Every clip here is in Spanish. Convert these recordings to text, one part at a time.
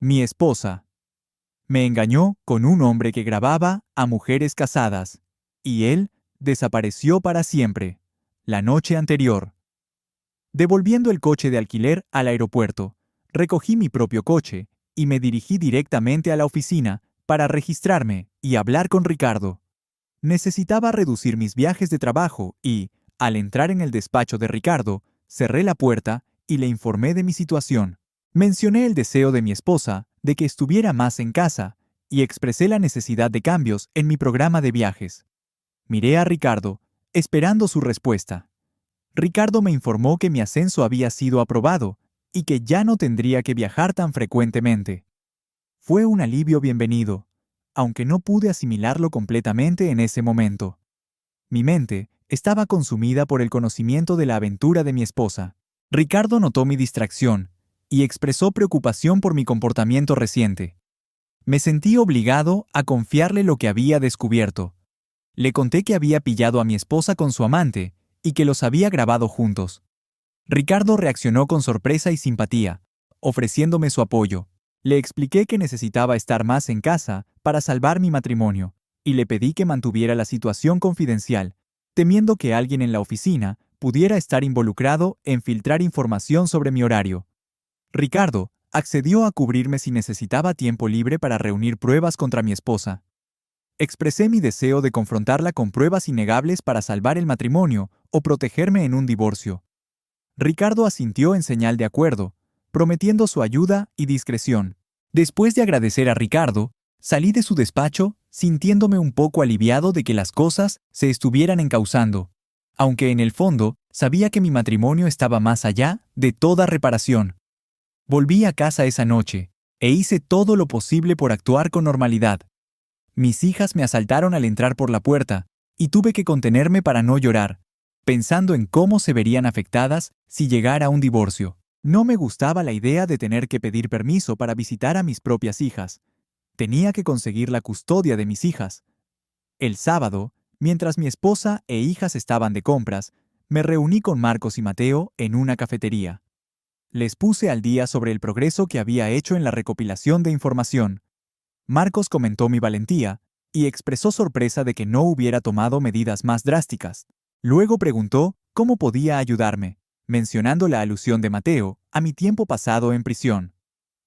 Mi esposa me engañó con un hombre que grababa a mujeres casadas, y él desapareció para siempre. La noche anterior. Devolviendo el coche de alquiler al aeropuerto, recogí mi propio coche y me dirigí directamente a la oficina para registrarme y hablar con Ricardo. Necesitaba reducir mis viajes de trabajo y, al entrar en el despacho de Ricardo, cerré la puerta y le informé de mi situación. Mencioné el deseo de mi esposa de que estuviera más en casa y expresé la necesidad de cambios en mi programa de viajes. Miré a Ricardo, esperando su respuesta. Ricardo me informó que mi ascenso había sido aprobado y que ya no tendría que viajar tan frecuentemente. Fue un alivio bienvenido, aunque no pude asimilarlo completamente en ese momento. Mi mente estaba consumida por el conocimiento de la aventura de mi esposa. Ricardo notó mi distracción y expresó preocupación por mi comportamiento reciente. Me sentí obligado a confiarle lo que había descubierto. Le conté que había pillado a mi esposa con su amante y que los había grabado juntos. Ricardo reaccionó con sorpresa y simpatía, ofreciéndome su apoyo. Le expliqué que necesitaba estar más en casa para salvar mi matrimonio, y le pedí que mantuviera la situación confidencial, temiendo que alguien en la oficina pudiera estar involucrado en filtrar información sobre mi horario. Ricardo accedió a cubrirme si necesitaba tiempo libre para reunir pruebas contra mi esposa. Expresé mi deseo de confrontarla con pruebas innegables para salvar el matrimonio o protegerme en un divorcio. Ricardo asintió en señal de acuerdo, prometiendo su ayuda y discreción. Después de agradecer a Ricardo, salí de su despacho sintiéndome un poco aliviado de que las cosas se estuvieran encauzando, aunque en el fondo sabía que mi matrimonio estaba más allá de toda reparación. Volví a casa esa noche e hice todo lo posible por actuar con normalidad. Mis hijas me asaltaron al entrar por la puerta y tuve que contenerme para no llorar, pensando en cómo se verían afectadas si llegara un divorcio. No me gustaba la idea de tener que pedir permiso para visitar a mis propias hijas. Tenía que conseguir la custodia de mis hijas. El sábado, mientras mi esposa e hijas estaban de compras, me reuní con Marcos y Mateo en una cafetería. Les puse al día sobre el progreso que había hecho en la recopilación de información. Marcos comentó mi valentía y expresó sorpresa de que no hubiera tomado medidas más drásticas. Luego preguntó cómo podía ayudarme, mencionando la alusión de Mateo a mi tiempo pasado en prisión.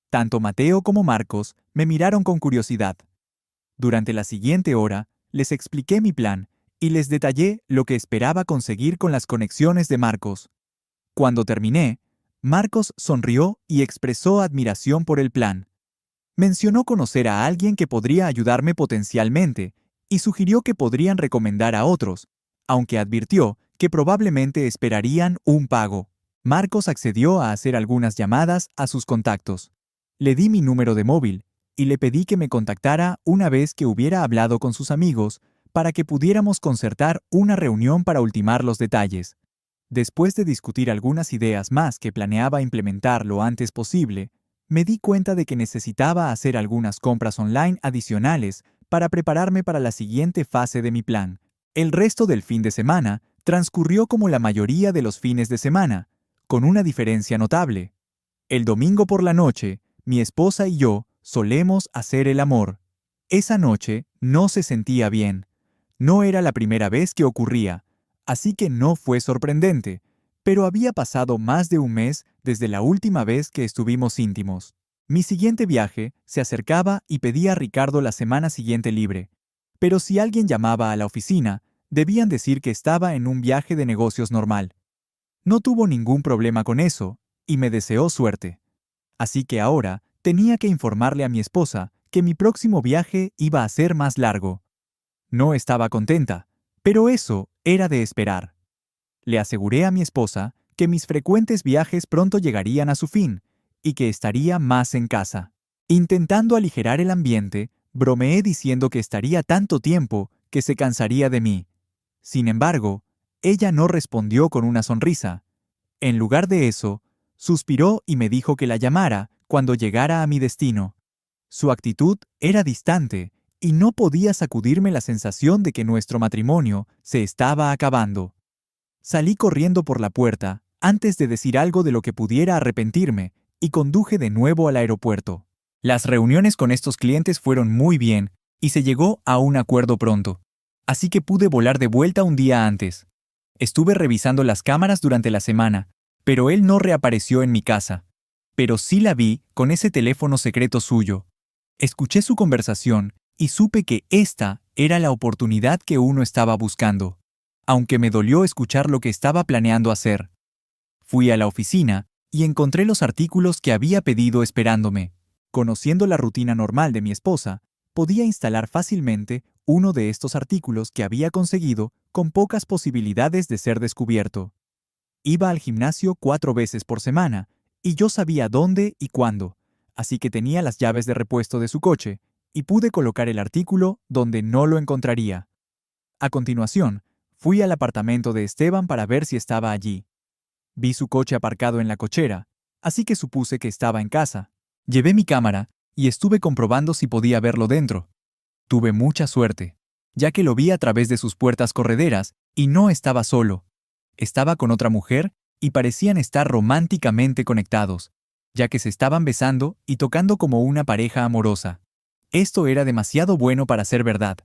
Tanto Mateo como Marcos me miraron con curiosidad. Durante la siguiente hora, les expliqué mi plan y les detallé lo que esperaba conseguir con las conexiones de Marcos. Cuando terminé, Marcos sonrió y expresó admiración por el plan. Mencionó conocer a alguien que podría ayudarme potencialmente y sugirió que podrían recomendar a otros, aunque advirtió que probablemente esperarían un pago. Marcos accedió a hacer algunas llamadas a sus contactos. Le di mi número de móvil y le pedí que me contactara una vez que hubiera hablado con sus amigos para que pudiéramos concertar una reunión para ultimar los detalles. Después de discutir algunas ideas más que planeaba implementar lo antes posible, me di cuenta de que necesitaba hacer algunas compras online adicionales para prepararme para la siguiente fase de mi plan. El resto del fin de semana transcurrió como la mayoría de los fines de semana, con una diferencia notable. El domingo por la noche, mi esposa y yo solemos hacer el amor. Esa noche no se sentía bien. No era la primera vez que ocurría, así que no fue sorprendente, pero había pasado más de un mes desde la última vez que estuvimos íntimos. Mi siguiente viaje se acercaba y pedía a Ricardo la semana siguiente libre, pero si alguien llamaba a la oficina, debían decir que estaba en un viaje de negocios normal. No tuvo ningún problema con eso, y me deseó suerte. Así que ahora tenía que informarle a mi esposa que mi próximo viaje iba a ser más largo. No estaba contenta, pero eso era de esperar. Le aseguré a mi esposa que mis frecuentes viajes pronto llegarían a su fin y que estaría más en casa. Intentando aligerar el ambiente, bromeé diciendo que estaría tanto tiempo que se cansaría de mí. Sin embargo, ella no respondió con una sonrisa. En lugar de eso, suspiró y me dijo que la llamara cuando llegara a mi destino. Su actitud era distante y no podía sacudirme la sensación de que nuestro matrimonio se estaba acabando. Salí corriendo por la puerta antes de decir algo de lo que pudiera arrepentirme y conduje de nuevo al aeropuerto. Las reuniones con estos clientes fueron muy bien y se llegó a un acuerdo pronto, así que pude volar de vuelta un día antes. Estuve revisando las cámaras durante la semana, pero él no reapareció en mi casa. Pero sí la vi con ese teléfono secreto suyo. Escuché su conversación y supe que esta era la oportunidad que uno estaba buscando, aunque me dolió escuchar lo que estaba planeando hacer. Fui a la oficina y encontré los artículos que había pedido esperándome. Conociendo la rutina normal de mi esposa, podía instalar fácilmente uno de estos artículos que había conseguido con pocas posibilidades de ser descubierto. Iba al gimnasio 4 veces por semana, y yo sabía dónde y cuándo, así que tenía las llaves de repuesto de su coche, y pude colocar el artículo donde no lo encontraría. A continuación, fui al apartamento de Esteban para ver si estaba allí. Vi su coche aparcado en la cochera, así que supuse que estaba en casa. Llevé mi cámara y estuve comprobando si podía verlo dentro. Tuve mucha suerte, ya que lo vi a través de sus puertas correderas y no estaba solo. Estaba con otra mujer y parecían estar románticamente conectados, ya que se estaban besando y tocando como una pareja amorosa. Esto era demasiado bueno para ser verdad.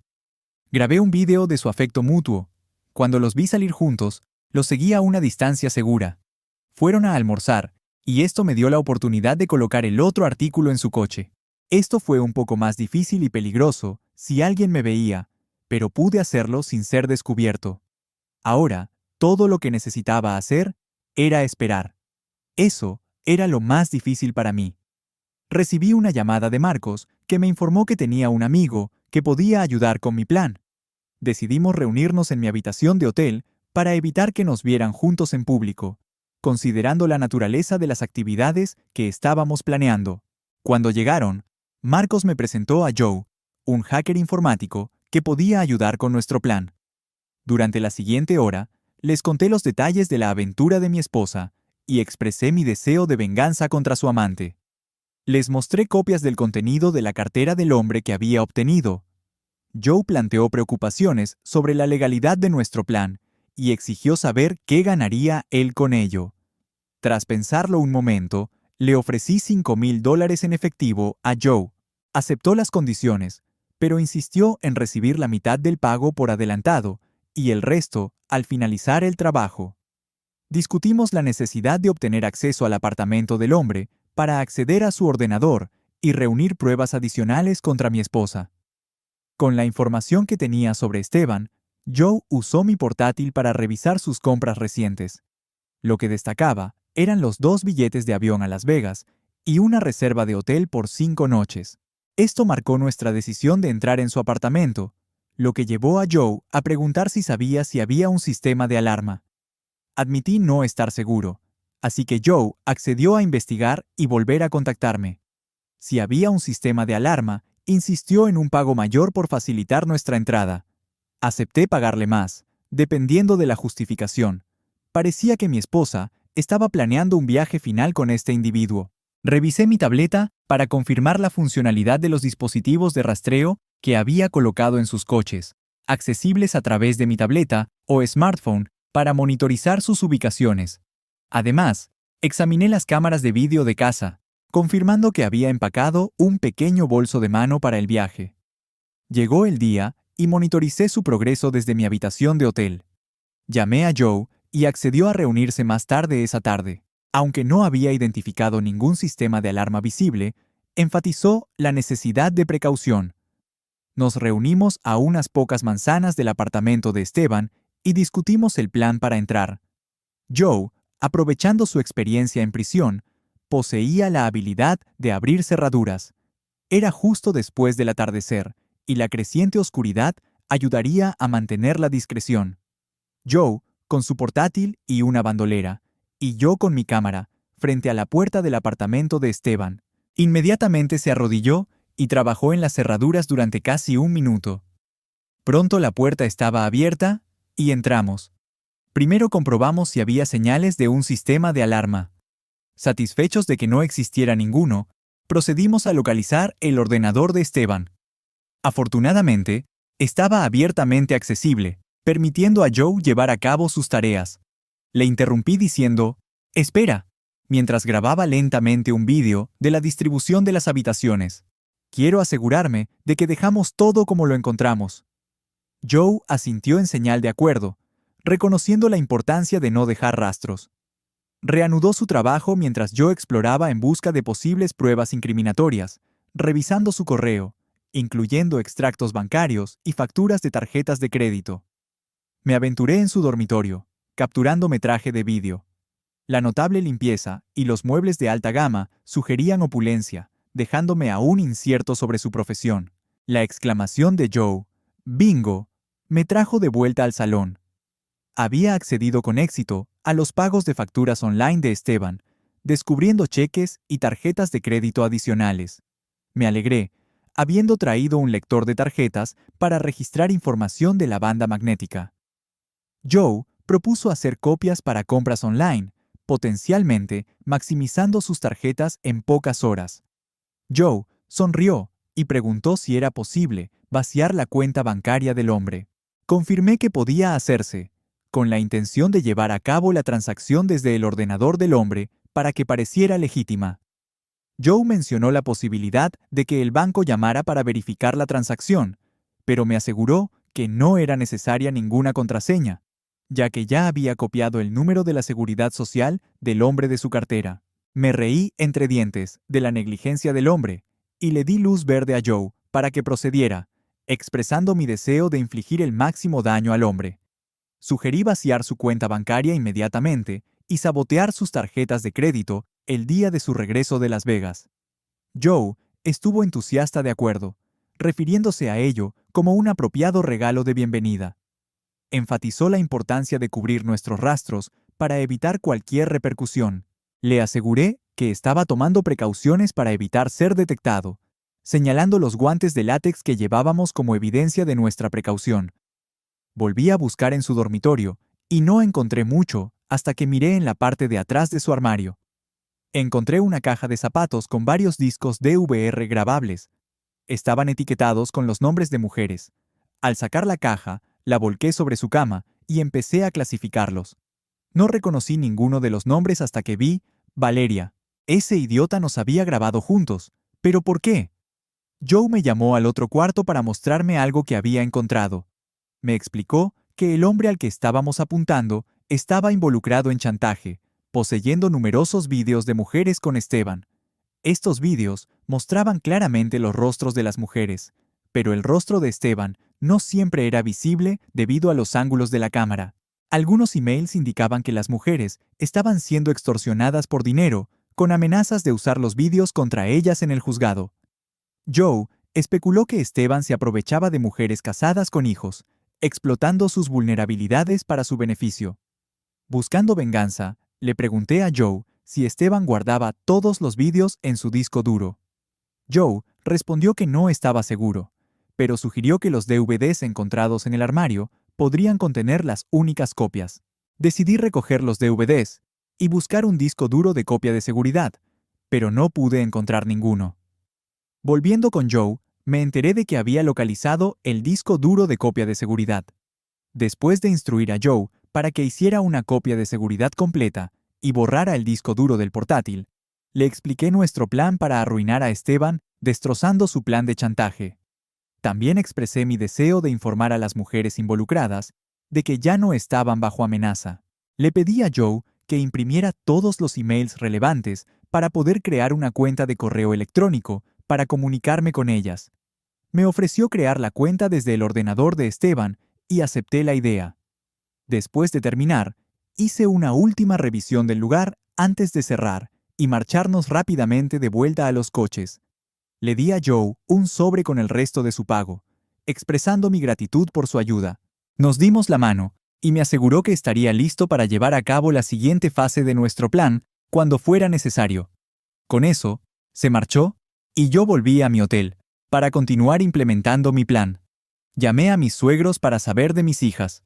Grabé un video de su afecto mutuo. Cuando los vi salir juntos, los seguí a una distancia segura. Fueron a almorzar, y esto me dio la oportunidad de colocar el otro artículo en su coche. Esto fue un poco más difícil y peligroso si alguien me veía, pero pude hacerlo sin ser descubierto. Ahora, todo lo que necesitaba hacer era esperar. Eso era lo más difícil para mí. Recibí una llamada de Marcos que me informó que tenía un amigo que podía ayudar con mi plan. Decidimos reunirnos en mi habitación de hotel para evitar que nos vieran juntos en público, considerando la naturaleza de las actividades que estábamos planeando. Cuando llegaron, Marcos me presentó a Joe, un hacker informático que podía ayudar con nuestro plan. Durante la siguiente hora, les conté los detalles de la aventura de mi esposa y expresé mi deseo de venganza contra su amante. Les mostré copias del contenido de la cartera del hombre que había obtenido. Joe planteó preocupaciones sobre la legalidad de nuestro plan y exigió saber qué ganaría él con ello. Tras pensarlo un momento, le ofrecí $5,000 en efectivo a Joe. Aceptó las condiciones, pero insistió en recibir la mitad del pago por adelantado y el resto al finalizar el trabajo. Discutimos la necesidad de obtener acceso al apartamento del hombre para acceder a su ordenador y reunir pruebas adicionales contra mi esposa. Con la información que tenía sobre Esteban, Joe usó mi portátil para revisar sus compras recientes. Lo que destacaba eran los 2 billetes de avión a Las Vegas y una reserva de hotel por 5 noches. Esto marcó nuestra decisión de entrar en su apartamento, lo que llevó a Joe a preguntar si sabía si había un sistema de alarma. Admití no estar seguro, así que Joe accedió a investigar y volver a contactarme. Si había un sistema de alarma, insistió en un pago mayor por facilitar nuestra entrada. Acepté pagarle más, dependiendo de la justificación. Parecía que mi esposa estaba planeando un viaje final con este individuo. Revisé mi tableta para confirmar la funcionalidad de los dispositivos de rastreo que había colocado en sus coches, accesibles a través de mi tableta o smartphone para monitorizar sus ubicaciones. Además, examiné las cámaras de vídeo de casa, confirmando que había empacado un pequeño bolso de mano para el viaje. Llegó el día y monitoricé su progreso desde mi habitación de hotel. Llamé a Joe y accedió a reunirse más tarde esa tarde. Aunque no había identificado ningún sistema de alarma visible, enfatizó la necesidad de precaución. Nos reunimos a unas pocas manzanas del apartamento de Esteban y discutimos el plan para entrar. Joe, aprovechando su experiencia en prisión, poseía la habilidad de abrir cerraduras. Era justo después del atardecer, y la creciente oscuridad ayudaría a mantener la discreción. Joe, con su portátil y una bandolera, y yo con mi cámara, frente a la puerta del apartamento de Esteban. Inmediatamente se arrodilló y trabajó en las cerraduras durante casi 1 minuto. Pronto la puerta estaba abierta y entramos. Primero comprobamos si había señales de un sistema de alarma. Satisfechos de que no existiera ninguno, procedimos a localizar el ordenador de Esteban. Afortunadamente, estaba abiertamente accesible, permitiendo a Joe llevar a cabo sus tareas. Le interrumpí diciendo, «Espera, mientras grababa lentamente un vídeo de la distribución de las habitaciones. Quiero asegurarme de que dejamos todo como lo encontramos. Joe asintió en señal de acuerdo, reconociendo la importancia de no dejar rastros. Reanudó su trabajo mientras yo exploraba en busca de posibles pruebas incriminatorias, revisando su correo, incluyendo extractos bancarios y facturas de tarjetas de crédito. Me aventuré en su dormitorio, capturando metraje de vídeo. La notable limpieza y los muebles de alta gama sugerían opulencia, dejándome aún incierto sobre su profesión. La exclamación de Joe, ¡Bingo!, me trajo de vuelta al salón. Había accedido con éxito a los pagos de facturas online de Esteban, descubriendo cheques y tarjetas de crédito adicionales. Me alegré, habiendo traído un lector de tarjetas para registrar información de la banda magnética. Joe propuso hacer copias para compras online, potencialmente maximizando sus tarjetas en pocas horas. Joe sonrió y preguntó si era posible vaciar la cuenta bancaria del hombre. Confirmé que podía hacerse, con la intención de llevar a cabo la transacción desde el ordenador del hombre para que pareciera legítima. Joe mencionó la posibilidad de que el banco llamara para verificar la transacción, pero me aseguró que no era necesaria ninguna contraseña, ya que ya había copiado el número de la seguridad social del hombre de su cartera. Me reí entre dientes de la negligencia del hombre y le di luz verde a Joe para que procediera, expresando mi deseo de infligir el máximo daño al hombre. Sugerí vaciar su cuenta bancaria inmediatamente y sabotear sus tarjetas de crédito el día de su regreso de Las Vegas. Joe estuvo entusiasta de acuerdo, refiriéndose a ello como un apropiado regalo de bienvenida. Enfatizó la importancia de cubrir nuestros rastros para evitar cualquier repercusión. Le aseguré que estaba tomando precauciones para evitar ser detectado, señalando los guantes de látex que llevábamos como evidencia de nuestra precaución. Volví a buscar en su dormitorio y no encontré mucho hasta que miré en la parte de atrás de su armario. Encontré una caja de zapatos con varios discos DVR grabables. Estaban etiquetados con los nombres de mujeres. Al sacar la caja, la volqué sobre su cama y empecé a clasificarlos. No reconocí ninguno de los nombres hasta que vi Valeria. Ese idiota nos había grabado juntos. ¿Pero por qué? Joe me llamó al otro cuarto para mostrarme algo que había encontrado. Me explicó que el hombre al que estábamos apuntando estaba involucrado en chantaje, poseyendo numerosos vídeos de mujeres con Esteban. Estos vídeos mostraban claramente los rostros de las mujeres, pero el rostro de Esteban no siempre era visible debido a los ángulos de la cámara. Algunos emails indicaban que las mujeres estaban siendo extorsionadas por dinero, con amenazas de usar los vídeos contra ellas en el juzgado. Joe especuló que Esteban se aprovechaba de mujeres casadas con hijos, explotando sus vulnerabilidades para su beneficio. Buscando venganza, le pregunté a Joe si Esteban guardaba todos los vídeos en su disco duro. Joe respondió que no estaba seguro, pero sugirió que los DVDs encontrados en el armario podrían contener las únicas copias. Decidí recoger los DVDs y buscar un disco duro de copia de seguridad, pero no pude encontrar ninguno. Volviendo con Joe, me enteré de que había localizado el disco duro de copia de seguridad. Después de instruir a Joe para que hiciera una copia de seguridad completa y borrara el disco duro del portátil, le expliqué nuestro plan para arruinar a Esteban, destrozando su plan de chantaje. También expresé mi deseo de informar a las mujeres involucradas de que ya no estaban bajo amenaza. Le pedí a Joe que imprimiera todos los emails relevantes para poder crear una cuenta de correo electrónico para comunicarme con ellas. Me ofreció crear la cuenta desde el ordenador de Esteban y acepté la idea. Después de terminar, hice una última revisión del lugar antes de cerrar y marcharnos rápidamente de vuelta a los coches. Le di a Joe un sobre con el resto de su pago, expresando mi gratitud por su ayuda. Nos dimos la mano y me aseguró que estaría listo para llevar a cabo la siguiente fase de nuestro plan cuando fuera necesario. Con eso, se marchó y yo volví a mi hotel para continuar implementando mi plan. Llamé a mis suegros para saber de mis hijas.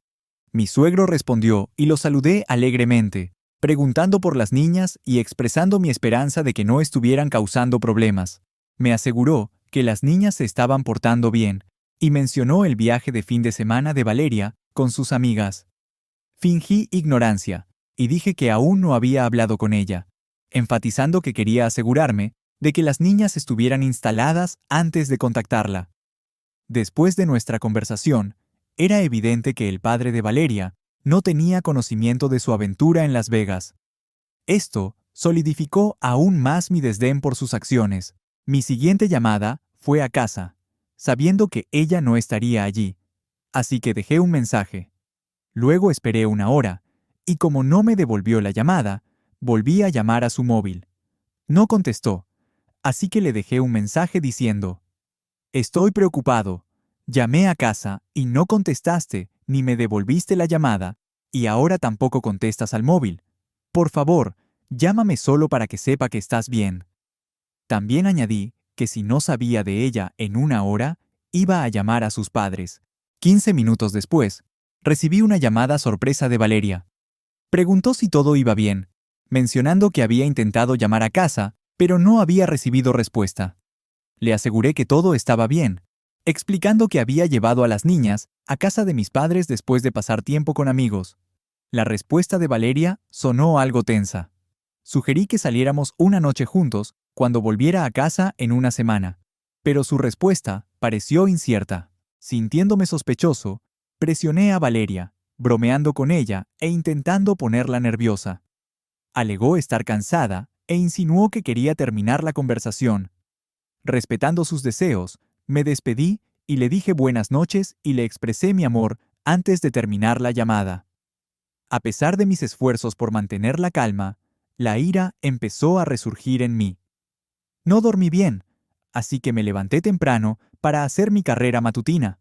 Mi suegro respondió y lo saludé alegremente, preguntando por las niñas y expresando mi esperanza de que no estuvieran causando problemas. Me aseguró que las niñas se estaban portando bien y mencionó el viaje de fin de semana de Valeria con sus amigas. Fingí ignorancia y dije que aún no había hablado con ella. enfatizando que quería asegurarme de que las niñas estuvieran instaladas antes de contactarla. Después de nuestra conversación, era evidente que el padre de Valeria no tenía conocimiento de su aventura en Las Vegas. Esto solidificó aún más mi desdén por sus acciones. Mi siguiente llamada fue a casa, sabiendo que ella no estaría allí, así que dejé un mensaje. Luego esperé una hora, y como no me devolvió la llamada, volví a llamar a su móvil. No contestó, así que le dejé un mensaje diciendo: «Estoy preocupado. Llamé a casa y no contestaste ni me devolviste la llamada, y ahora tampoco contestas al móvil. Por favor, llámame solo para que sepa que estás bien». También añadí que si no sabía de ella en una hora, iba a llamar a sus padres. 15 minutos después, recibí una llamada sorpresa de Valeria. Preguntó si todo iba bien, mencionando que había intentado llamar a casa, pero no había recibido respuesta. Le aseguré que todo estaba bien, explicando que había llevado a las niñas a casa de mis padres después de pasar tiempo con amigos. La respuesta de Valeria sonó algo tensa. Sugerí que saliéramos una noche juntos cuando volviera a casa en una semana, pero su respuesta pareció incierta. Sintiéndome sospechoso, presioné a Valeria, bromeando con ella e intentando ponerla nerviosa. Alegó estar cansada e insinuó que quería terminar la conversación. Respetando sus deseos, me despedí y le dije buenas noches y le expresé mi amor antes de terminar la llamada. A pesar de mis esfuerzos por mantener la calma, la ira empezó a resurgir en mí. No dormí bien, así que me levanté temprano para hacer mi carrera matutina.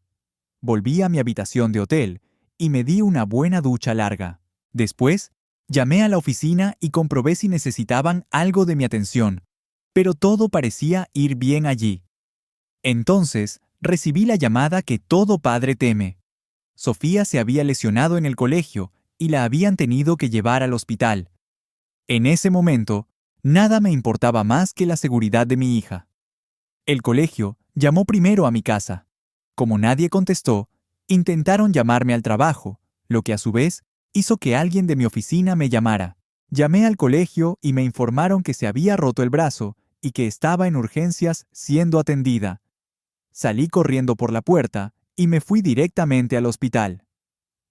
Volví a mi habitación de hotel y me di una buena ducha larga. Después, llamé a la oficina y comprobé si necesitaban algo de mi atención, pero todo parecía ir bien allí. Entonces, recibí la llamada que todo padre teme. Sofía se había lesionado en el colegio y la habían tenido que llevar al hospital. En ese momento, nada me importaba más que la seguridad de mi hija. El colegio llamó primero a mi casa. Como nadie contestó, intentaron llamarme al trabajo, lo que a su vez hizo que alguien de mi oficina me llamara. Llamé al colegio y me informaron que se había roto el brazo y que estaba en urgencias siendo atendida. Salí corriendo por la puerta y me fui directamente al hospital.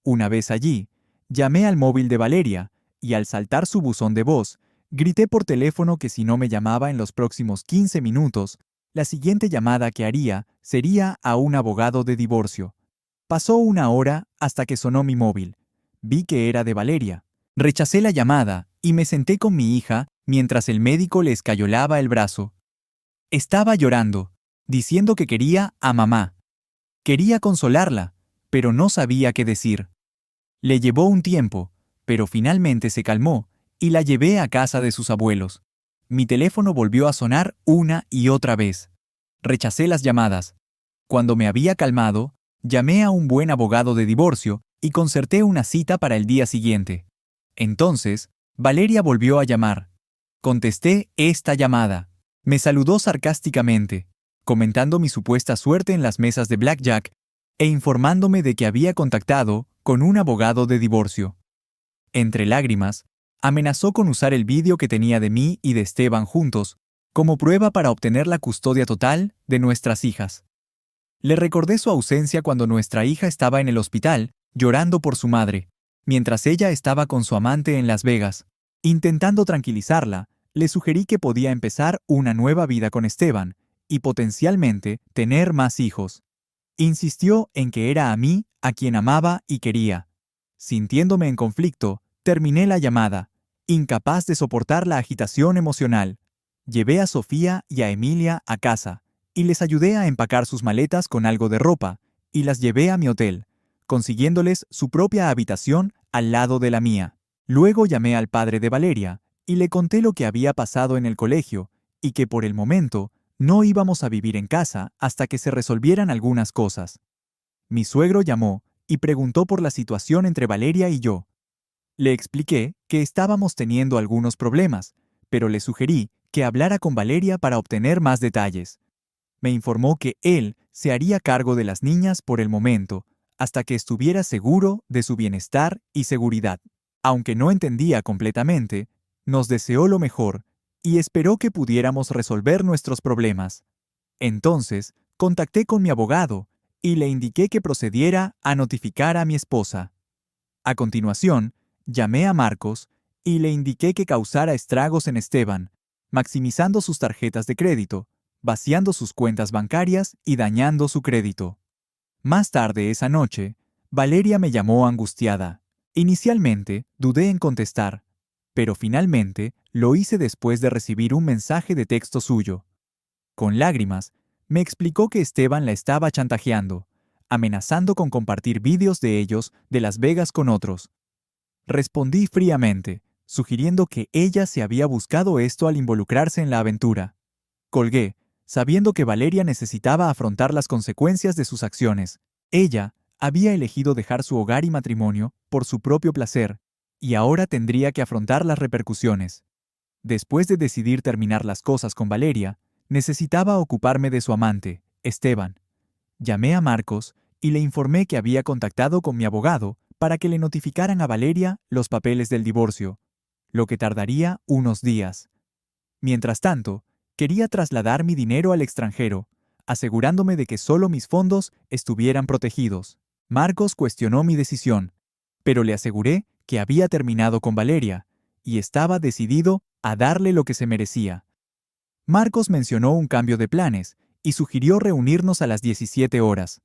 Una vez allí, llamé al móvil de Valeria y al saltar su buzón de voz, grité por teléfono que si no me llamaba en los próximos 15 minutos, la siguiente llamada que haría sería a un abogado de divorcio. Pasó una hora hasta que sonó mi móvil. Vi que era de Valeria. Rechacé la llamada y me senté con mi hija mientras el médico le escayolaba el brazo. Estaba llorando, diciendo que quería a mamá. Quería consolarla, pero no sabía qué decir. Le llevó un tiempo, pero finalmente se calmó y la llevé a casa de sus abuelos. Mi teléfono volvió a sonar una y otra vez. Rechacé las llamadas. Cuando me había calmado, llamé a un buen abogado de divorcio y concerté una cita para el día siguiente. Entonces, Valeria volvió a llamar. Contesté esta llamada. Me saludó sarcásticamente, comentando mi supuesta suerte en las mesas de blackjack e informándome de que había contactado con un abogado de divorcio. Entre lágrimas, amenazó con usar el vídeo que tenía de mí y de Esteban juntos como prueba para obtener la custodia total de nuestras hijas. Le recordé su ausencia cuando nuestra hija estaba en el hospital llorando por su madre, mientras ella estaba con su amante en Las Vegas. Intentando tranquilizarla, le sugerí que podía empezar una nueva vida con Esteban y potencialmente tener más hijos. Insistió en que era a mí a quien amaba y quería. Sintiéndome en conflicto, terminé la llamada, incapaz de soportar la agitación emocional. Llevé a Sofía y a Emilia a casa, y les ayudé a empacar sus maletas con algo de ropa, y las llevé a mi hotel, consiguiéndoles su propia habitación al lado de la mía. Luego llamé al padre de Valeria, y le conté lo que había pasado en el colegio, y que por el momento no íbamos a vivir en casa hasta que se resolvieran algunas cosas. Mi suegro llamó y preguntó por la situación entre Valeria y yo. Le expliqué que estábamos teniendo algunos problemas, pero le sugerí que hablara con Valeria para obtener más detalles. Me informó que él se haría cargo de las niñas por el momento, hasta que estuviera seguro de su bienestar y seguridad. Aunque no entendía completamente, nos deseó lo mejor y esperó que pudiéramos resolver nuestros problemas. Entonces, contacté con mi abogado y le indiqué que procediera a notificar a mi esposa. A continuación, llamé a Marcos y le indiqué que causara estragos en Esteban, maximizando sus tarjetas de crédito, vaciando sus cuentas bancarias y dañando su crédito. Más tarde esa noche, Valeria me llamó angustiada. Inicialmente, dudé en contestar, pero finalmente lo hice después de recibir un mensaje de texto suyo. Con lágrimas, me explicó que Esteban la estaba chantajeando, amenazando con compartir vídeos de ellos de Las Vegas con otros. Respondí fríamente, sugiriendo que ella se había buscado esto al involucrarse en la aventura. Colgué, sabiendo que Valeria necesitaba afrontar las consecuencias de sus acciones. Ella había elegido dejar su hogar y matrimonio por su propio placer, y ahora tendría que afrontar las repercusiones. Después de decidir terminar las cosas con Valeria, necesitaba ocuparme de su amante, Esteban. Llamé a Marcos y le informé que había contactado con mi abogado para que le notificaran a Valeria los papeles del divorcio, lo que tardaría unos días. Mientras tanto, quería trasladar mi dinero al extranjero, asegurándome de que solo mis fondos estuvieran protegidos. Marcos cuestionó mi decisión, pero le aseguré que había terminado con Valeria y estaba decidido a darle lo que se merecía. Marcos mencionó un cambio de planes y sugirió reunirnos a las 17 horas.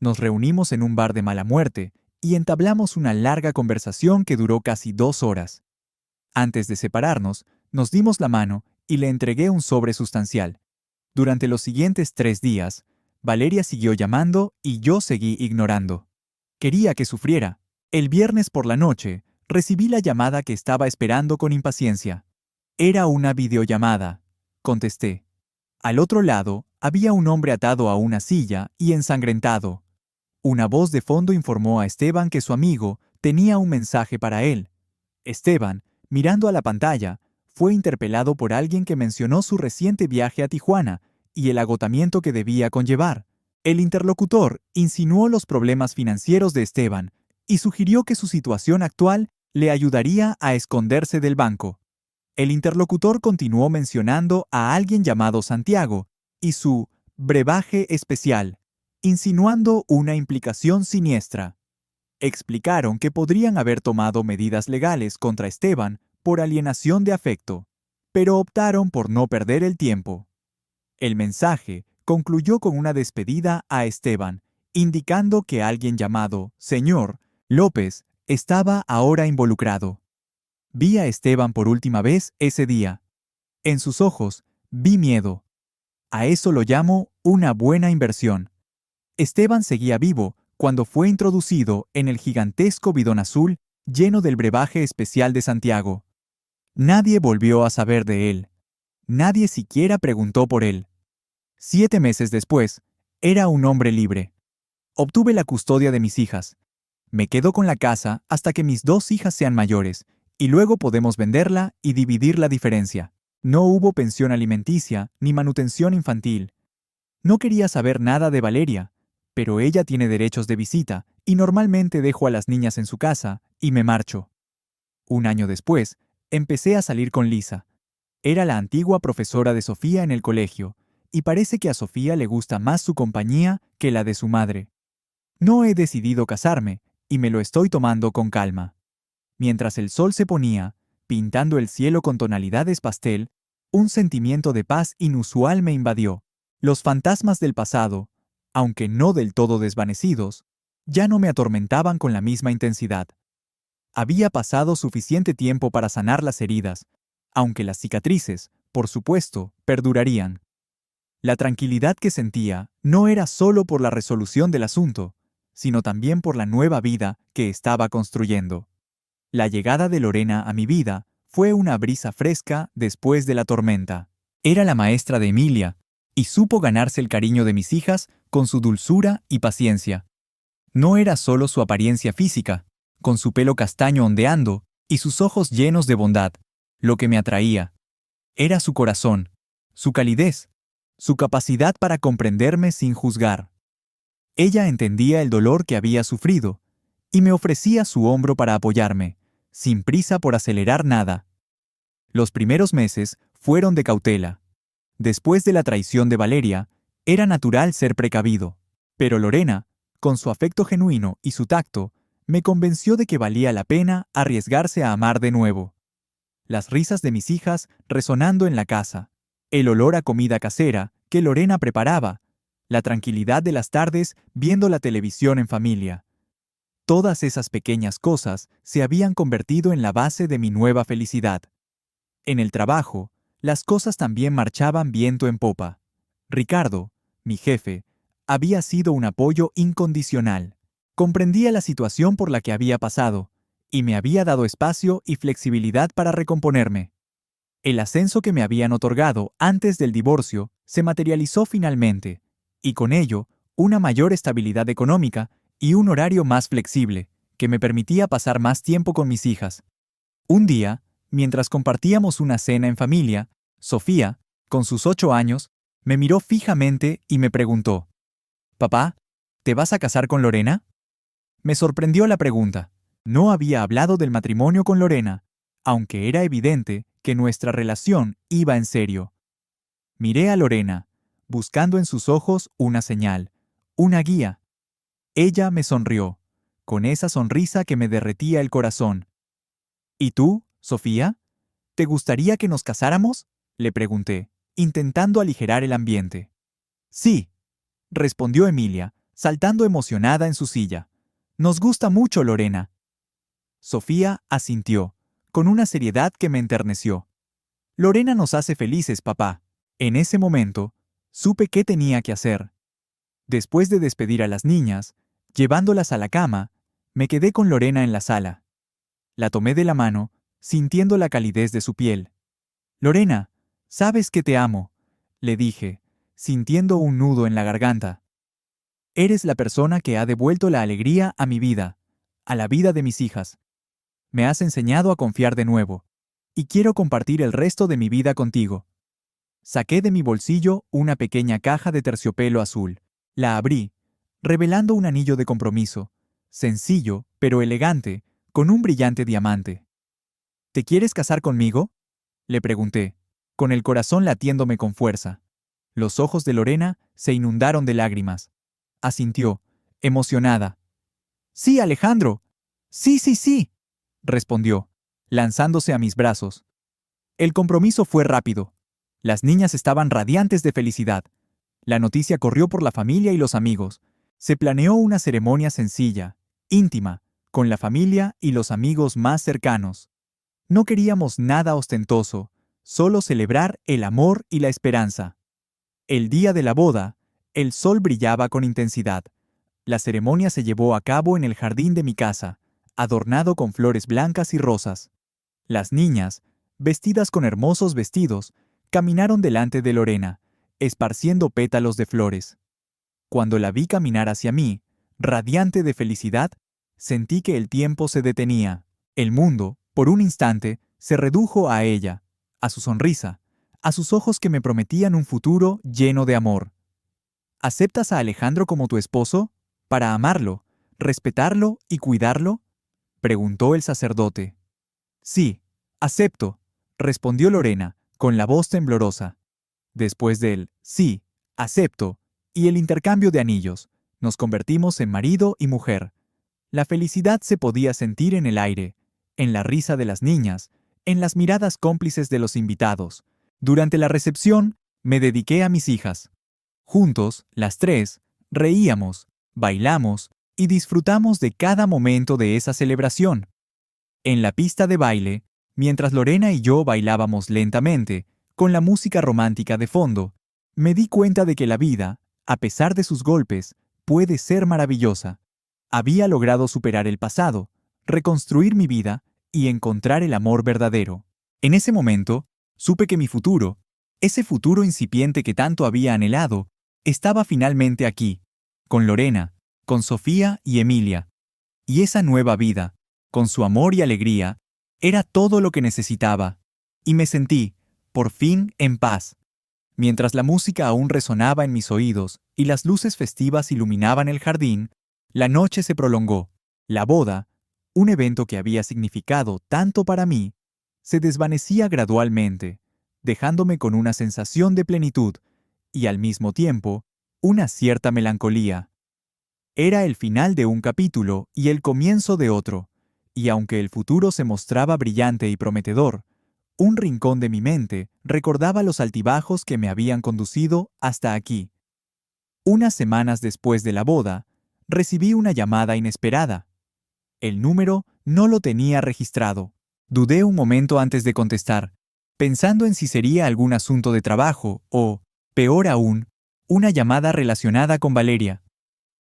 Nos reunimos en un bar de mala muerte y entablamos una larga conversación que duró casi 2 horas. Antes de separarnos, nos dimos la mano y le entregué un sobre sustancial. Durante los siguientes 3 días, Valeria siguió llamando y yo seguí ignorando. Quería que sufriera. El viernes por la noche, recibí la llamada que estaba esperando con impaciencia. Era una videollamada, contesté. Al otro lado, había un hombre atado a una silla y ensangrentado. Una voz de fondo informó a Esteban que su amigo tenía un mensaje para él. Esteban, mirando a la pantalla, fue interpelado por alguien que mencionó su reciente viaje a Tijuana y el agotamiento que debía conllevar. El interlocutor insinuó los problemas financieros de Esteban y sugirió que su situación actual le ayudaría a esconderse del banco. El interlocutor continuó mencionando a alguien llamado Santiago y su brebaje especial, insinuando una implicación siniestra. Explicaron que podrían haber tomado medidas legales contra Esteban por alienación de afecto, pero optaron por no perder el tiempo. El mensaje concluyó con una despedida a Esteban, indicando que alguien llamado Señor López estaba ahora involucrado. Vi a Esteban por última vez ese día. En sus ojos vi miedo. A eso lo llamo una buena inversión. Esteban seguía vivo cuando fue introducido en el gigantesco bidón azul lleno del brebaje especial de Santiago. Nadie volvió a saber de él. Nadie siquiera preguntó por él. 7 meses después, era un hombre libre. Obtuve la custodia de mis hijas. Me quedo con la casa hasta que mis 2 hijas sean mayores, y luego podemos venderla y dividir la diferencia. No hubo pensión alimenticia ni manutención infantil. No quería saber nada de Valeria, pero ella tiene derechos de visita y normalmente dejo a las niñas en su casa y me marcho. Un año después, empecé a salir con Lisa. Era la antigua profesora de Sofía en el colegio, y parece que a Sofía le gusta más su compañía que la de su madre. No he decidido casarme, y me lo estoy tomando con calma. Mientras el sol se ponía, pintando el cielo con tonalidades pastel, un sentimiento de paz inusual me invadió. Los fantasmas del pasado, aunque no del todo desvanecidos, ya no me atormentaban con la misma intensidad. Había pasado suficiente tiempo para sanar las heridas, aunque las cicatrices, por supuesto, perdurarían. La tranquilidad que sentía no era solo por la resolución del asunto, sino también por la nueva vida que estaba construyendo. La llegada de Lorena a mi vida fue una brisa fresca después de la tormenta. Era la maestra de Emilia, y supo ganarse el cariño de mis hijas con su dulzura y paciencia. No era solo su apariencia física, con su pelo castaño ondeando y sus ojos llenos de bondad, lo que me atraía. Era su corazón, su calidez, su capacidad para comprenderme sin juzgar. Ella entendía el dolor que había sufrido y me ofrecía su hombro para apoyarme, sin prisa por acelerar nada. Los primeros meses fueron de cautela. Después de la traición de Valeria, era natural ser precavido. Pero Lorena, con su afecto genuino y su tacto, me convenció de que valía la pena arriesgarse a amar de nuevo. Las risas de mis hijas resonando en la casa, el olor a comida casera que Lorena preparaba, la tranquilidad de las tardes viendo la televisión en familia. Todas esas pequeñas cosas se habían convertido en la base de mi nueva felicidad. En el trabajo, las cosas también marchaban viento en popa. Ricardo, mi jefe, había sido un apoyo incondicional. Comprendía la situación por la que había pasado, y me había dado espacio y flexibilidad para recomponerme. El ascenso que me habían otorgado antes del divorcio se materializó finalmente, y con ello, una mayor estabilidad económica y un horario más flexible, que me permitía pasar más tiempo con mis hijas. Un día, mientras compartíamos una cena en familia, Sofía, con sus 8 años, me miró fijamente y me preguntó: «Papá, ¿te vas a casar con Lorena?». Me sorprendió la pregunta. No había hablado del matrimonio con Lorena, aunque era evidente que nuestra relación iba en serio. Miré a Lorena, buscando en sus ojos una señal, una guía. Ella me sonrió, con esa sonrisa que me derretía el corazón. «¿Y tú, Sofía? ¿Te gustaría que nos casáramos?», le pregunté, intentando aligerar el ambiente. «Sí», respondió Emilia, saltando emocionada en su silla. «Nos gusta mucho, Lorena». Sofía asintió, con una seriedad que me enterneció. «Lorena nos hace felices, papá». En ese momento, supe qué tenía que hacer. Después de despedir a las niñas, llevándolas a la cama, me quedé con Lorena en la sala. La tomé de la mano, sintiendo la calidez de su piel. «Lorena, sabes que te amo», le dije, sintiendo un nudo en la garganta. «Eres la persona que ha devuelto la alegría a mi vida, a la vida de mis hijas. Me has enseñado a confiar de nuevo, y quiero compartir el resto de mi vida contigo». Saqué de mi bolsillo una pequeña caja de terciopelo azul. La abrí, revelando un anillo de compromiso, sencillo, pero elegante, con un brillante diamante. «¿Te quieres casar conmigo?», le pregunté, con el corazón latiéndome con fuerza. Los ojos de Lorena se inundaron de lágrimas. Asintió, emocionada. «Sí, Alejandro. Sí, sí, sí», respondió, lanzándose a mis brazos. El compromiso fue rápido. Las niñas estaban radiantes de felicidad. La noticia corrió por la familia y los amigos. Se planeó una ceremonia sencilla, íntima, con la familia y los amigos más cercanos. No queríamos nada ostentoso, solo celebrar el amor y la esperanza. El día de la boda, el sol brillaba con intensidad. La ceremonia se llevó a cabo en el jardín de mi casa, adornado con flores blancas y rosas. Las niñas, vestidas con hermosos vestidos, caminaron delante de Lorena, esparciendo pétalos de flores. Cuando la vi caminar hacia mí, radiante de felicidad, sentí que el tiempo se detenía. El mundo, por un instante, se redujo a ella, a su sonrisa, a sus ojos que me prometían un futuro lleno de amor. «¿Aceptas a Alejandro como tu esposo, para amarlo, respetarlo y cuidarlo?», preguntó el sacerdote. «Sí, acepto», respondió Lorena, con la voz temblorosa. Después del «sí, acepto» y el intercambio de anillos, nos convertimos en marido y mujer. La felicidad se podía sentir en el aire, en la risa de las niñas, en las miradas cómplices de los invitados. Durante la recepción, me dediqué a mis hijas. Juntos, las tres, reíamos, bailamos y disfrutamos de cada momento de esa celebración. En la pista de baile, mientras Lorena y yo bailábamos lentamente, con la música romántica de fondo, me di cuenta de que la vida, a pesar de sus golpes, puede ser maravillosa. Había logrado superar el pasado, reconstruir mi vida y encontrar el amor verdadero. En ese momento, supe que mi futuro, ese futuro incipiente que tanto había anhelado, estaba finalmente aquí, con Lorena, con Sofía y Emilia. Y esa nueva vida, con su amor y alegría, era todo lo que necesitaba, y me sentí, por fin, en paz. Mientras la música aún resonaba en mis oídos y las luces festivas iluminaban el jardín, la noche se prolongó. La boda, un evento que había significado tanto para mí, se desvanecía gradualmente, dejándome con una sensación de plenitud y al mismo tiempo una cierta melancolía. Era el final de un capítulo y el comienzo de otro, y aunque el futuro se mostraba brillante y prometedor, un rincón de mi mente recordaba los altibajos que me habían conducido hasta aquí. Unas semanas después de la boda, recibí una llamada inesperada. El número no lo tenía registrado. Dudé un momento antes de contestar, pensando en si sería algún asunto de trabajo o, peor aún, una llamada relacionada con Valeria.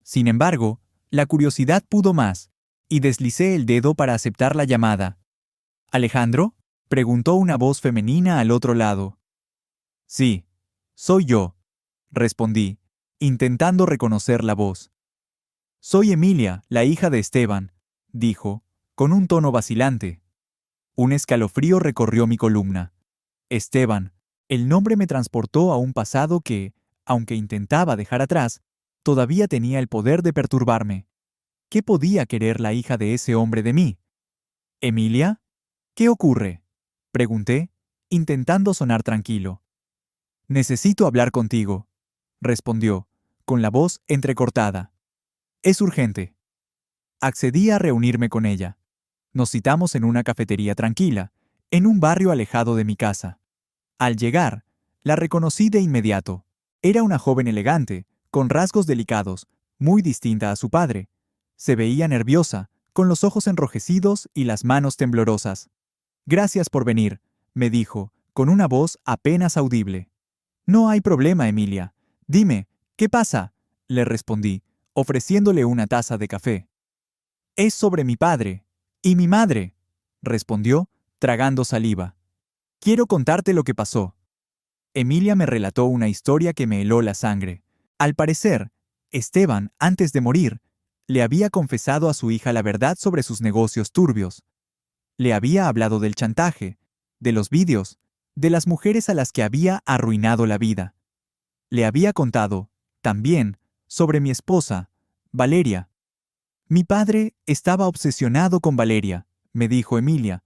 Sin embargo, la curiosidad pudo más, y deslicé el dedo para aceptar la llamada. ¿Alejandro?, preguntó una voz femenina al otro lado. Sí, soy yo, respondí, intentando reconocer la voz. Soy Emilia, la hija de Esteban, dijo, con un tono vacilante. Un escalofrío recorrió mi columna. Esteban, el nombre me transportó a un pasado que, aunque intentaba dejar atrás, todavía tenía el poder de perturbarme. ¿Qué podía querer la hija de ese hombre de mí? ¿Emilia? ¿Qué ocurre?, pregunté, intentando sonar tranquilo. Necesito hablar contigo, respondió, con la voz entrecortada. Es urgente. Accedí a reunirme con ella. Nos citamos en una cafetería tranquila, en un barrio alejado de mi casa. Al llegar, la reconocí de inmediato. Era una joven elegante, con rasgos delicados, muy distinta a su padre. Se veía nerviosa, con los ojos enrojecidos y las manos temblorosas. Gracias por venir, me dijo, con una voz apenas audible. No hay problema, Emilia. Dime, ¿qué pasa?, le respondí, ofreciéndole una taza de café. Es sobre mi padre y mi madre, respondió, tragando saliva. Quiero contarte lo que pasó. Emilia me relató una historia que me heló la sangre. Al parecer, Esteban, antes de morir, le había confesado a su hija la verdad sobre sus negocios turbios. Le había hablado del chantaje, de los vídeos, de las mujeres a las que había arruinado la vida. Le había contado, también, sobre mi esposa, Valeria. Mi padre estaba obsesionado con Valeria, me dijo Emilia.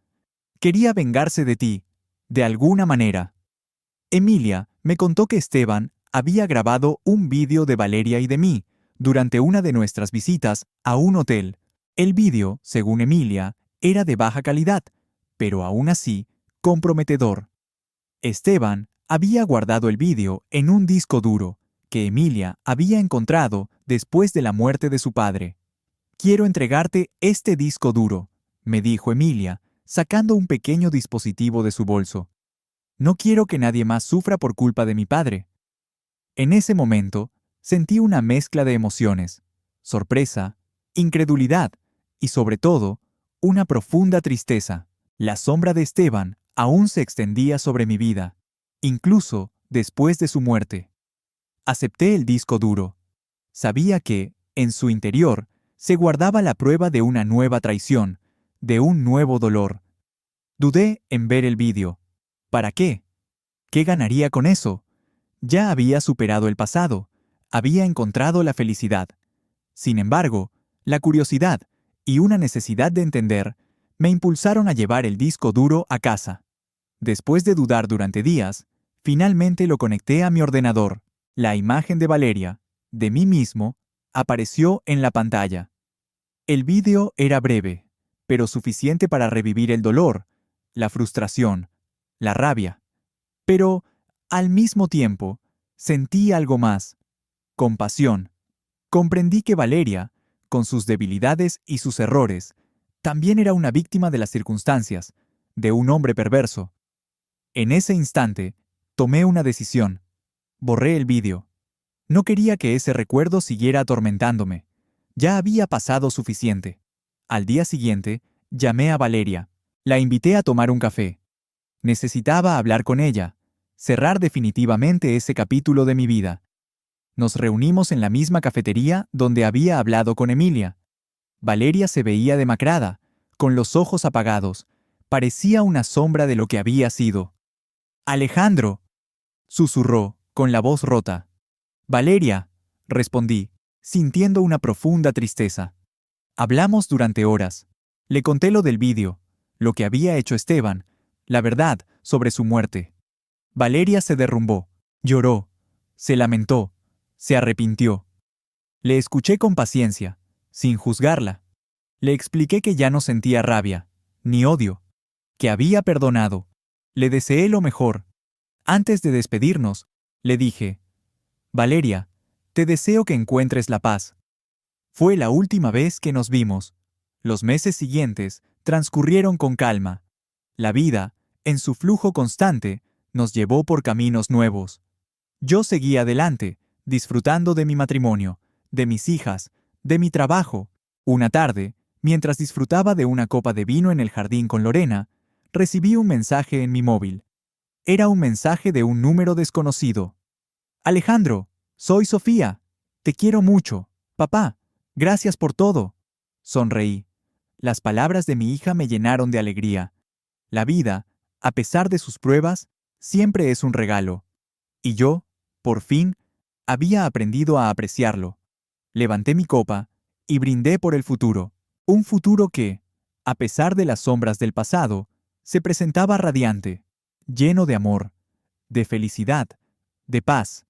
Quería vengarse de ti, de alguna manera. Emilia me contó que Esteban había grabado un vídeo de Valeria y de mí durante una de nuestras visitas a un hotel. El vídeo, según Emilia, era de baja calidad, pero aún así, comprometedor. Esteban había guardado el vídeo en un disco duro que Emilia había encontrado después de la muerte de su padre. Quiero entregarte este disco duro, me dijo Emilia, sacando un pequeño dispositivo de su bolso. No quiero que nadie más sufra por culpa de mi padre. En ese momento, sentí una mezcla de emociones, sorpresa, incredulidad y, sobre todo, una profunda tristeza. La sombra de Esteban aún se extendía sobre mi vida, incluso después de su muerte. Acepté el disco duro. Sabía que, en su interior, se guardaba la prueba de una nueva traición, de un nuevo dolor. Dudé en ver el vídeo. ¿Para qué? ¿Qué ganaría con eso? Ya había superado el pasado, había encontrado la felicidad. Sin embargo, la curiosidad y una necesidad de entender me impulsaron a llevar el disco duro a casa. Después de dudar durante días, finalmente lo conecté a mi ordenador. La imagen de Valeria, de mí mismo, apareció en la pantalla. El vídeo era breve, pero suficiente para revivir el dolor, la frustración, la rabia. Pero, al mismo tiempo, sentí algo más: compasión. Comprendí que Valeria, con sus debilidades y sus errores, también era una víctima de las circunstancias, de un hombre perverso. En ese instante, tomé una decisión. Borré el vídeo. No quería que ese recuerdo siguiera atormentándome. Ya había pasado suficiente. Al día siguiente, llamé a Valeria. La invité a tomar un café. Necesitaba hablar con ella, cerrar definitivamente ese capítulo de mi vida. Nos reunimos en la misma cafetería donde había hablado con Emilia. Valeria se veía demacrada, con los ojos apagados. Parecía una sombra de lo que había sido. «Alejandro», susurró, con la voz rota. «Valeria», respondí, sintiendo una profunda tristeza. Hablamos durante horas. Le conté lo del vídeo, lo que había hecho Esteban, la verdad sobre su muerte. Valeria se derrumbó, lloró, se lamentó, se arrepintió. Le escuché con paciencia, sin juzgarla. Le expliqué que ya no sentía rabia, ni odio, que había perdonado. Le deseé lo mejor. Antes de despedirnos, le dije, Valeria, te deseo que encuentres la paz. Fue la última vez que nos vimos. Los meses siguientes transcurrieron con calma. La vida, en su flujo constante, nos llevó por caminos nuevos. Yo seguí adelante, disfrutando de mi matrimonio, de mis hijas, de mi trabajo. Una tarde, mientras disfrutaba de una copa de vino en el jardín con Lorena, recibí un mensaje en mi móvil. Era un mensaje de un número desconocido. Alejandro, soy Sofía. Te quiero mucho. Papá, gracias por todo. Sonreí. Las palabras de mi hija me llenaron de alegría. La vida, a pesar de sus pruebas, siempre es un regalo. Y yo, por fin, había aprendido a apreciarlo. Levanté mi copa y brindé por el futuro. Un futuro que, a pesar de las sombras del pasado, se presentaba radiante, lleno de amor, de felicidad, de paz.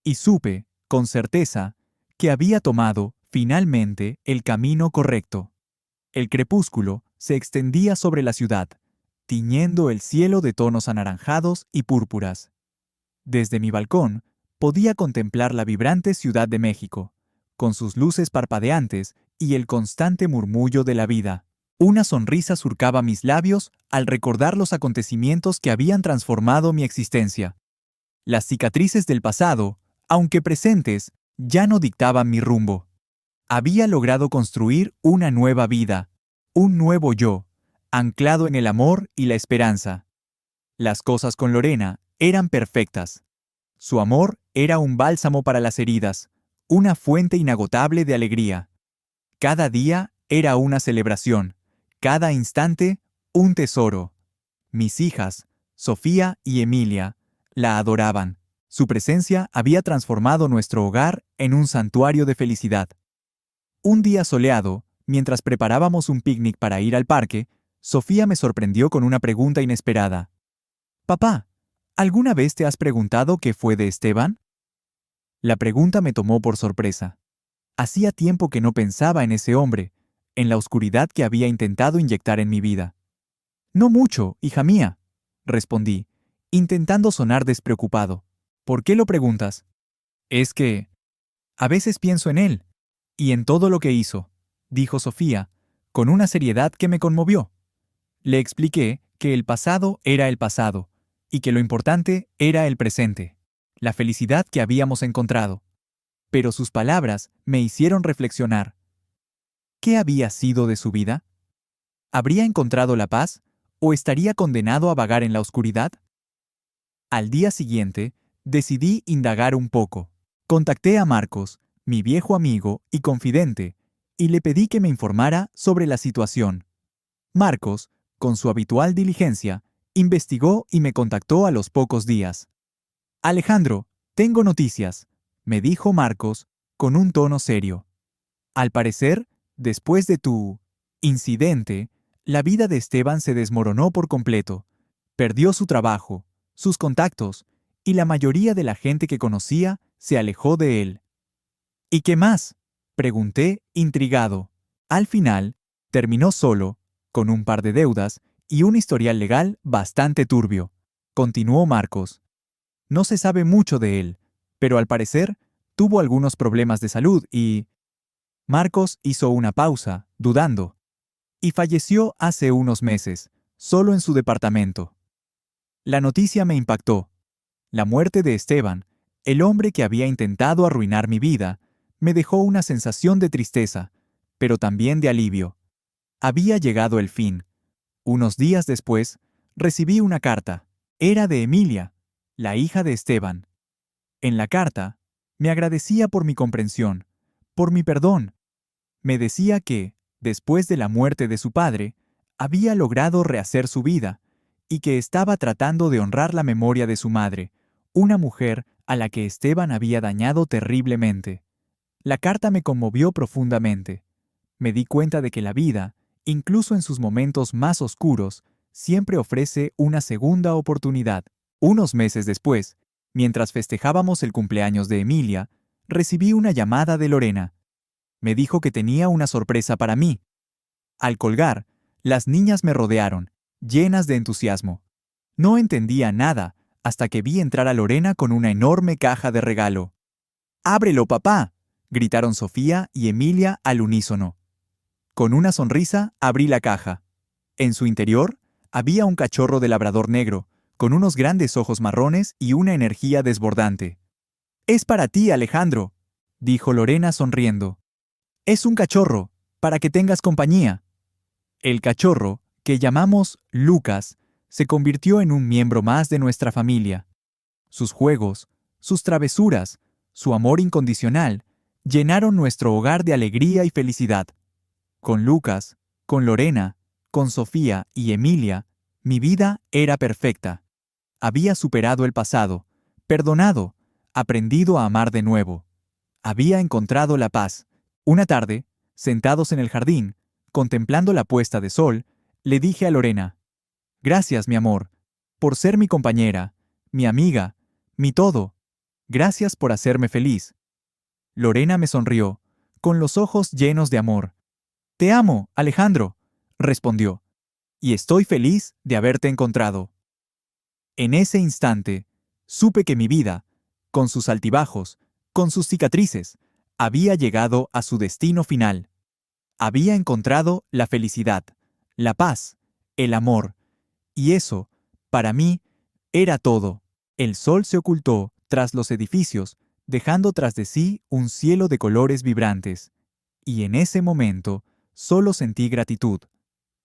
Y supe, con certeza, que había tomado, finalmente, el camino correcto. El crepúsculo se extendía sobre la ciudad, tiñendo el cielo de tonos anaranjados y púrpuras. Desde mi balcón, podía contemplar la vibrante Ciudad de México, con sus luces parpadeantes y el constante murmullo de la vida. Una sonrisa surcaba mis labios al recordar los acontecimientos que habían transformado mi existencia. Las cicatrices del pasado, aunque presentes, ya no dictaban mi rumbo. Había logrado construir una nueva vida, un nuevo yo, anclado en el amor y la esperanza. Las cosas con Lorena eran perfectas. Su amor era un bálsamo para las heridas, una fuente inagotable de alegría. Cada día era una celebración, cada instante un tesoro. Mis hijas, Sofía y Emilia, la adoraban. Su presencia había transformado nuestro hogar en un santuario de felicidad. Un día soleado, mientras preparábamos un picnic para ir al parque, Sofía me sorprendió con una pregunta inesperada. Papá, ¿alguna vez te has preguntado qué fue de Esteban? La pregunta me tomó por sorpresa. Hacía tiempo que no pensaba en ese hombre, en la oscuridad que había intentado inyectar en mi vida. No mucho, hija mía, respondí, intentando sonar despreocupado. ¿Por qué lo preguntas? Es que a veces pienso en él, y en todo lo que hizo, dijo Sofía, con una seriedad que me conmovió. Le expliqué que el pasado era el pasado, y que lo importante era el presente, la felicidad que habíamos encontrado. Pero sus palabras me hicieron reflexionar. ¿Qué había sido de su vida? ¿Habría encontrado la paz o estaría condenado a vagar en la oscuridad? Al día siguiente, decidí indagar un poco. Contacté a Marcos, mi viejo amigo y confidente, y le pedí que me informara sobre la situación. Marcos, con su habitual diligencia, investigó y me contactó a los pocos días. Alejandro, tengo noticias, me dijo Marcos, con un tono serio. Al parecer, después de tu incidente, la vida de Esteban se desmoronó por completo. Perdió su trabajo, sus contactos, y la mayoría de la gente que conocía se alejó de él. ¿Y qué más? Pregunté, intrigado. Al final, terminó solo, con un par de deudas y un historial legal bastante turbio. Continuó Marcos. No se sabe mucho de él, pero al parecer tuvo algunos problemas de salud y... Marcos hizo una pausa, dudando. Y falleció hace unos meses, solo en su departamento. La noticia me impactó. La muerte de Esteban, el hombre que había intentado arruinar mi vida, me dejó una sensación de tristeza, pero también de alivio. Había llegado el fin. Unos días después, recibí una carta. Era de Emilia, la hija de Esteban. En la carta, me agradecía por mi comprensión, por mi perdón. Me decía que, después de la muerte de su padre, había logrado rehacer su vida y que estaba tratando de honrar la memoria de su madre, una mujer a la que Esteban había dañado terriblemente. La carta me conmovió profundamente. Me di cuenta de que la vida, incluso en sus momentos más oscuros, siempre ofrece una segunda oportunidad. Unos meses después, mientras festejábamos el cumpleaños de Emilia, recibí una llamada de Lorena. Me dijo que tenía una sorpresa para mí. Al colgar, las niñas me rodearon, llenas de entusiasmo. No entendía nada hasta que vi entrar a Lorena con una enorme caja de regalo. ¡Ábrelo, papá!, gritaron Sofía y Emilia al unísono. Con una sonrisa, abrí la caja. En su interior, había un cachorro de labrador negro, con unos grandes ojos marrones y una energía desbordante. «Es para ti, Alejandro», dijo Lorena sonriendo. «Es un cachorro, para que tengas compañía». El cachorro, que llamamos Lucas, se convirtió en un miembro más de nuestra familia. Sus juegos, sus travesuras, su amor incondicional, llenaron nuestro hogar de alegría y felicidad. Con Lucas, con Lorena, con Sofía y Emilia, mi vida era perfecta. Había superado el pasado, perdonado, aprendido a amar de nuevo. Había encontrado la paz. Una tarde, sentados en el jardín, contemplando la puesta de sol, le dije a Lorena: «Gracias, mi amor, por ser mi compañera, mi amiga, mi todo. Gracias por hacerme feliz». Lorena me sonrió, con los ojos llenos de amor. «Te amo, Alejandro», respondió, «y estoy feliz de haberte encontrado». En ese instante, supe que mi vida, con sus altibajos, con sus cicatrices, había llegado a su destino final. Había encontrado la felicidad, la paz, el amor, y eso, para mí, era todo. El sol se ocultó tras los edificios, dejando tras de sí un cielo de colores vibrantes. Y en ese momento, solo sentí gratitud.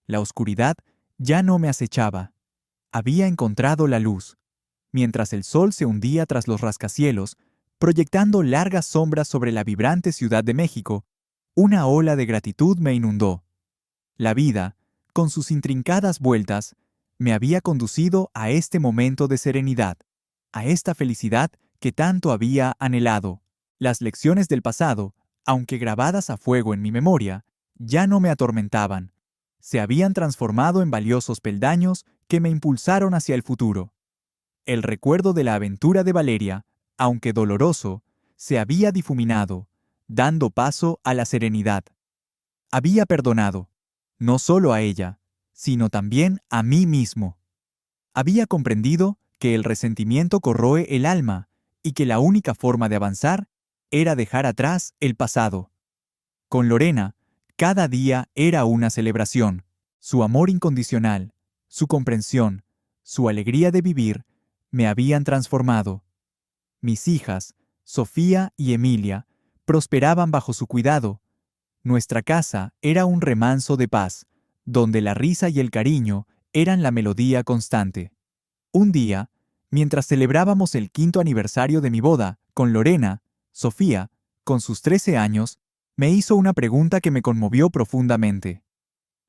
La oscuridad ya no me acechaba. Había encontrado la luz. Mientras el sol se hundía tras los rascacielos, proyectando largas sombras sobre la vibrante Ciudad de México, una ola de gratitud me inundó. La vida, con sus intrincadas vueltas, me había conducido a este momento de serenidad, a esta felicidad que tanto había anhelado. Las lecciones del pasado, aunque grabadas a fuego en mi memoria, ya no me atormentaban. Se habían transformado en valiosos peldaños que me impulsaron hacia el futuro. El recuerdo de la aventura de Valeria, aunque doloroso, se había difuminado, dando paso a la serenidad. Había perdonado, no solo a ella, sino también a mí mismo. Había comprendido que el resentimiento corroe el alma y que la única forma de avanzar era dejar atrás el pasado. Con Lorena, cada día era una celebración. Su amor incondicional, su comprensión, su alegría de vivir, me habían transformado. Mis hijas, Sofía y Emilia, prosperaban bajo su cuidado. Nuestra casa era un remanso de paz, donde la risa y el cariño eran la melodía constante. Un día, mientras celebrábamos el 5º aniversario de mi boda con Lorena, Sofía, con sus 13 años, me hizo una pregunta que me conmovió profundamente.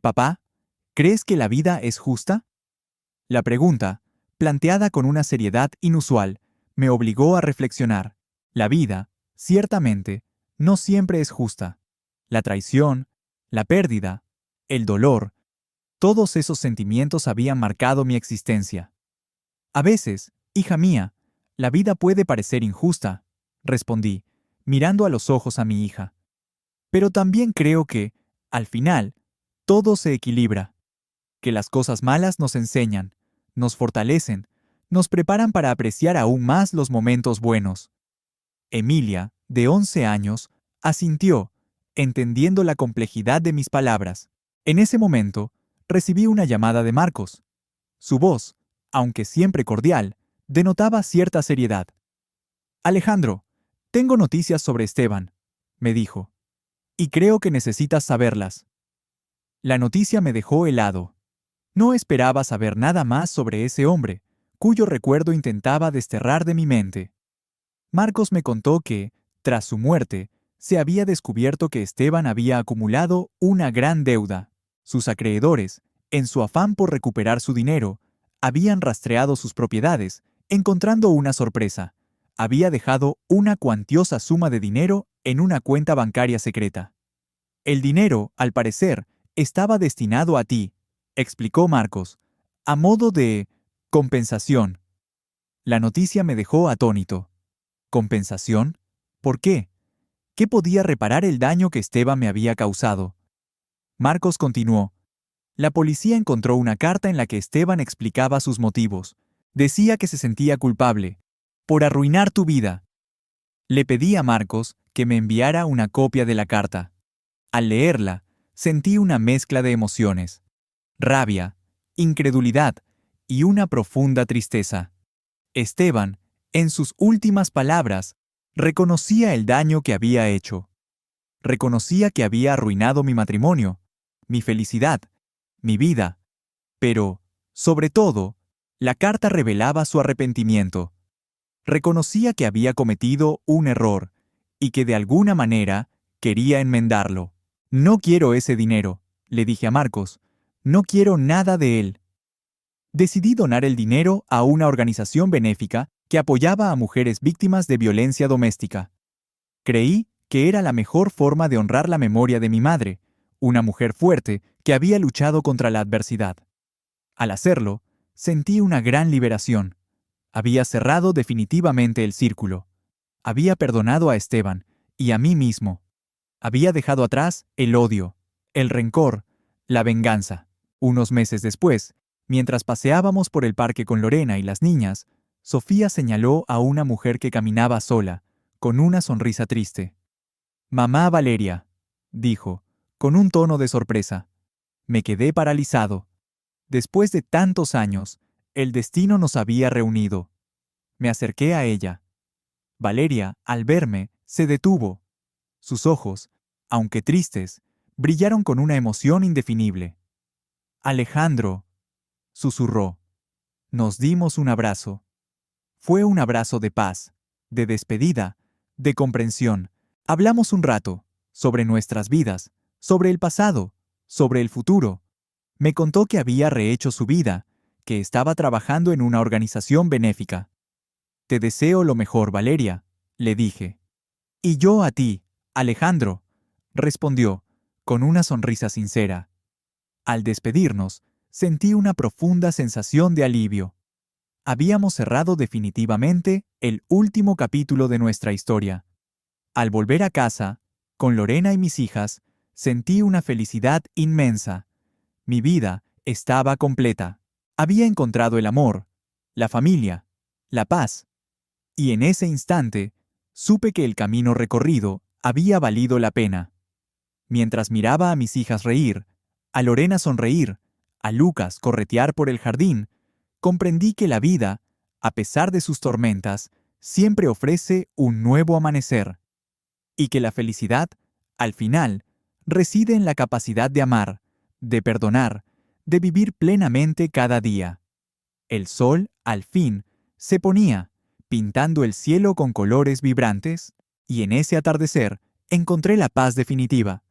«Papá, ¿crees que la vida es justa?». La pregunta, planteada con una seriedad inusual, me obligó a reflexionar. La vida, ciertamente, no siempre es justa. La traición, la pérdida, el dolor, todos esos sentimientos habían marcado mi existencia. «A veces, hija mía, la vida puede parecer injusta», respondí, mirando a los ojos a mi hija. «Pero también creo que, al final, todo se equilibra, que las cosas malas nos enseñan, nos fortalecen, nos preparan para apreciar aún más los momentos buenos». Emilia, de 11 años, asintió, entendiendo la complejidad de mis palabras. En ese momento, recibí una llamada de Marcos. Su voz, aunque siempre cordial, denotaba cierta seriedad. «Alejandro, tengo noticias sobre Esteban», me dijo, «y creo que necesitas saberlas». La noticia me dejó helado. No esperaba saber nada más sobre ese hombre, cuyo recuerdo intentaba desterrar de mi mente. Marcos me contó que, tras su muerte, se había descubierto que Esteban había acumulado una gran deuda. Sus acreedores, en su afán por recuperar su dinero, habían rastreado sus propiedades, encontrando una sorpresa. Había dejado una cuantiosa suma de dinero en una cuenta bancaria secreta. «El dinero, al parecer, estaba destinado a ti», explicó Marcos, «a modo de compensación». La noticia me dejó atónito. ¿Compensación? ¿Por qué? ¿Qué podía reparar el daño que Esteban me había causado? Marcos continuó. La policía encontró una carta en la que Esteban explicaba sus motivos. Decía que se sentía culpable por arruinar tu vida. Le pedí a Marcos que me enviara una copia de la carta. Al leerla, sentí una mezcla de emociones: rabia, incredulidad y una profunda tristeza. Esteban, en sus últimas palabras, reconocía el daño que había hecho. Reconocía que había arruinado mi matrimonio, mi felicidad, mi vida. Pero, sobre todo, la carta revelaba su arrepentimiento. Reconocía que había cometido un error y que de alguna manera quería enmendarlo. No quiero ese dinero, le dije a Marcos. No quiero nada de él. Decidí donar el dinero a una organización benéfica que apoyaba a mujeres víctimas de violencia doméstica. Creí que era la mejor forma de honrar la memoria de mi madre, una mujer fuerte que había luchado contra la adversidad. Al hacerlo, sentí una gran liberación. Había cerrado definitivamente el círculo. Había perdonado a Esteban y a mí mismo. Había dejado atrás el odio, el rencor, la venganza. Unos meses después, mientras paseábamos por el parque con Lorena y las niñas, Sofía señaló a una mujer que caminaba sola, con una sonrisa triste. «Mamá Valeria», dijo, con un tono de sorpresa. Me quedé paralizado. Después de tantos años, el destino nos había reunido. Me acerqué a ella. Valeria, al verme, se detuvo. Sus ojos, aunque tristes, brillaron con una emoción indefinible. «Alejandro», susurró. Nos dimos un abrazo. Fue un abrazo de paz, de despedida, de comprensión. Hablamos un rato, sobre nuestras vidas, sobre el pasado, sobre el futuro. Me contó que había rehecho su vida, que estaba trabajando en una organización benéfica. «Te deseo lo mejor, Valeria», le dije. «Y yo a ti, Alejandro», respondió, con una sonrisa sincera. Al despedirnos, sentí una profunda sensación de alivio. Habíamos cerrado definitivamente el último capítulo de nuestra historia. Al volver a casa, con Lorena y mis hijas, sentí una felicidad inmensa. Mi vida estaba completa. Había encontrado el amor, la familia, la paz. Y en ese instante, supe que el camino recorrido había valido la pena. Mientras miraba a mis hijas reír, a Lorena sonreír, a Lucas corretear por el jardín, comprendí que la vida, a pesar de sus tormentas, siempre ofrece un nuevo amanecer. Y que la felicidad, al final, reside en la capacidad de amar, de perdonar, de vivir plenamente cada día. El sol, al fin, se ponía, pintando el cielo con colores vibrantes, y en ese atardecer encontré la paz definitiva.